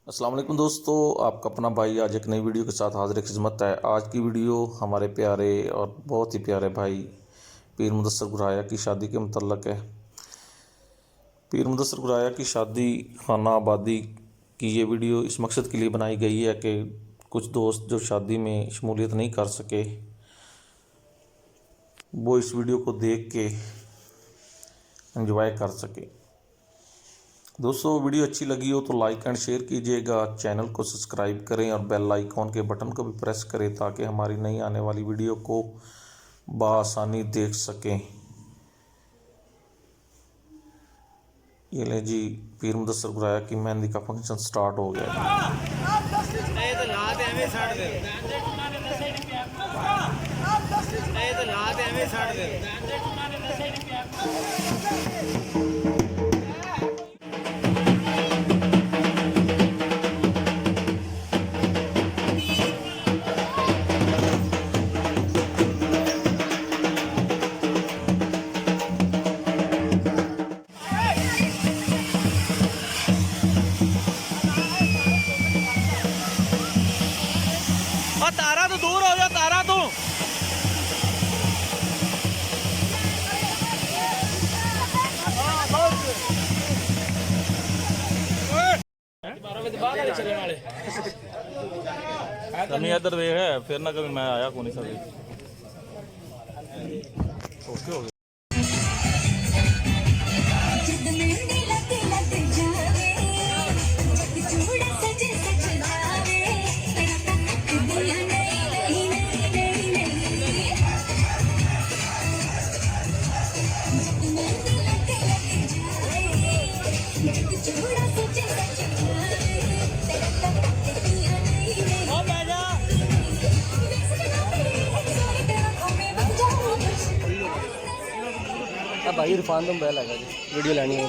अस्सलाम वालेकुम दोस्तों, आपका अपना भाई आज एक नई वीडियो के साथ हाजिर खिदमत है। आज की वीडियो हमारे प्यारे और बहुत ही प्यारे भाई पीर मुदस्सिर गोराया की शादी के मुतल्लक़ है। पीर मुदस्सिर गोराया की शादी खाना आबादी की ये वीडियो इस मकसद के लिए बनाई गई है कि कुछ दोस्त जो शादी में शमूलियत नहीं कर सके वो इस वीडियो को देख के एंजॉय कर सके। दोस्तों वीडियो अच्छी लगी हो तो लाइक एंड शेयर कीजिएगा, चैनल को सब्सक्राइब करें और बेल आइकॉन के बटन को भी प्रेस करें ताकि हमारी नई आने वाली वीडियो को बआसानी देख सकें। ये ले जी, पीर मुदस्सिर गोराया की मेहंदी का फंक्शन स्टार्ट हो गया। तारा तो दूर हो जा, तारा तो कभी इधर देख है फिर ना कभी मैं आया कौन सा भी ओके हो गया। भाई इरफान तुम बैल आएगा जी वीडियो लेनी है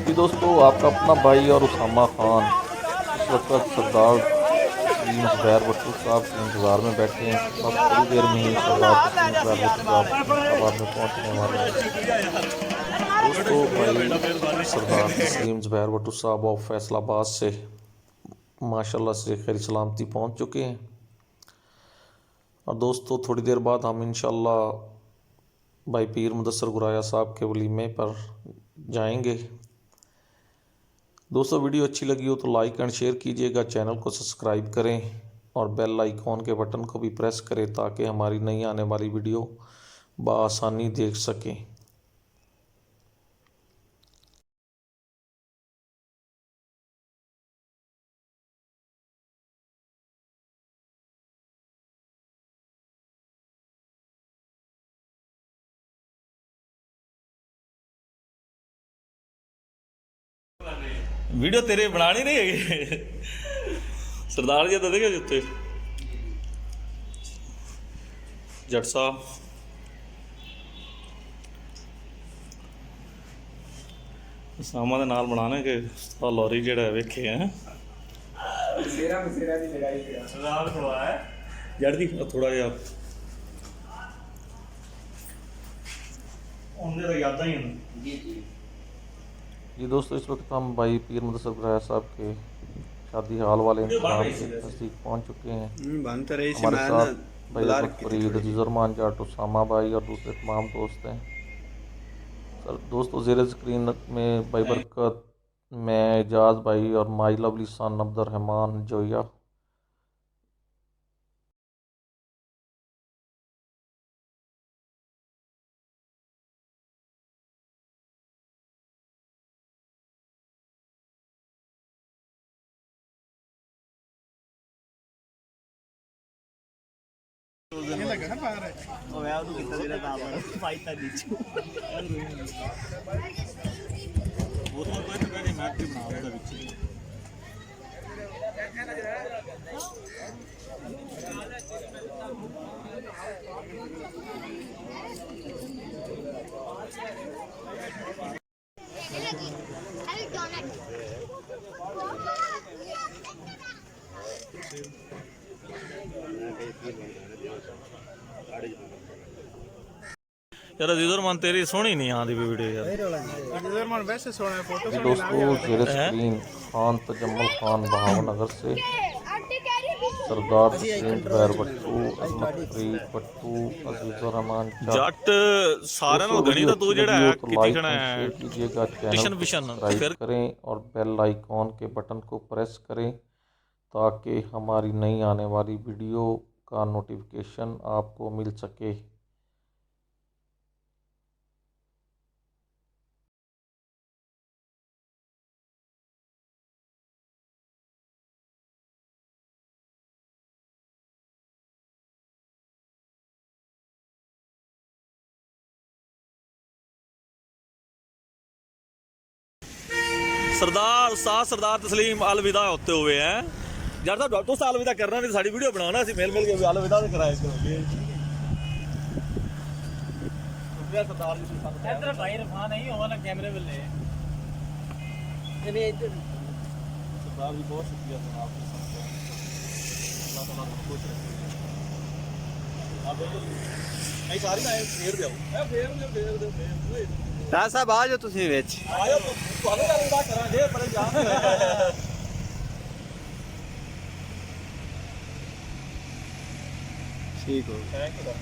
जी दोस्तों, आपका अपना भाई और उसामा खान इस वक्त सरदार मुदस्सिर भट्टू साहब के इंतज़ार में बैठे हैं। बस थोड़ी देर में ही सरदार मुदस्सिर भट्टू साहब आबाद में पहुंचने वाले हैं। दोस्तों, भाई सरदार मुदस्सिर भट्टू साहब और फैसलाबाद से माशाल्लाह से खैर सलामती पहुंच चुके हैं। और दोस्तों, थोड़ी देर बाद हम इंशाल्लाह भाई पीर मुदस्सिर गोराया साहब के वलीमे पर जाएंगे। दोस्तों, वीडियो अच्छी लगी हो तो लाइक एंड शेयर कीजिएगा, चैनल को सब्सक्राइब करें और बेल आइकॉन के बटन को भी प्रेस करें ताकि हमारी नई आने वाली वीडियो बआसानी देख सकें। वीडियो तेरे बनानी नहीं है सरदार जी तो देखे जिते जट साहब सामा दे नाल बनाने के लॉरी जेड़ा वेखे हैं जट दी थोड़ा जिहा यादा ही जी दोस्तों, इस वक्त हम भाई पीर मुदस्सिर गोराया साहब के शादी हाल वाले इंतजाम के नज़दीक पहुंच चुके हैं। हमारे साथ भाई फरीद अजीज़ुर्रहमान जाट उसामा भाई और दूसरे तमाम दोस्त हैं। सर दोस्तों, ज़ेर स्क्रीन में भाई बरकत, मैं एजाज भाई और my lovely son Abdurrahman Zoya. यार अजीज़ुर्रहमान तेरी सोहनी नहीं आती वीडियो यार। अजीज़ुर्रहमान वैसे सोना है फोटो जी दोस्तों, ज़ेर स्क्रीन खान तजम्मुल खान बहावनगर से सरदार मुदस्सिर भट्टू, अहमद फरीद भट्टू, अजीज़ुर्रहमान जट सारे नाल गणी दा तू जेड़ा है किती खड़ा है कीजिएगा, चैनल को सब्सक्राइब करें और बेल आइकॉन के बटन को प्रेस करें ताकि हमारी नई आने वाली वीडियो का नोटिफिकेशन आपको मिल सके। सरदार उस्ताद सरदार तस्लीम अलविदा होते हुए हैं यार साहब। डॉक्टर साहब अलविदा करना नहीं, साड़ी वीडियो बनाना सी मेल के अलविदा तो कराए करोगे। सरदार जी इधर भाई रफा नहीं होगा ना कैमरे में ले इधर। सरदार जी बहुत शुक्रिया सर आपके साथ, अल्लाह ताला आपको खुश रखे। आप नहीं सारी ना फेर दो फेर राज साहब आ जाओ तुसी विच आयो ਤੁਹਾਨੂੰ अलविदा करांगे पर जान ठीक हो। Thank you.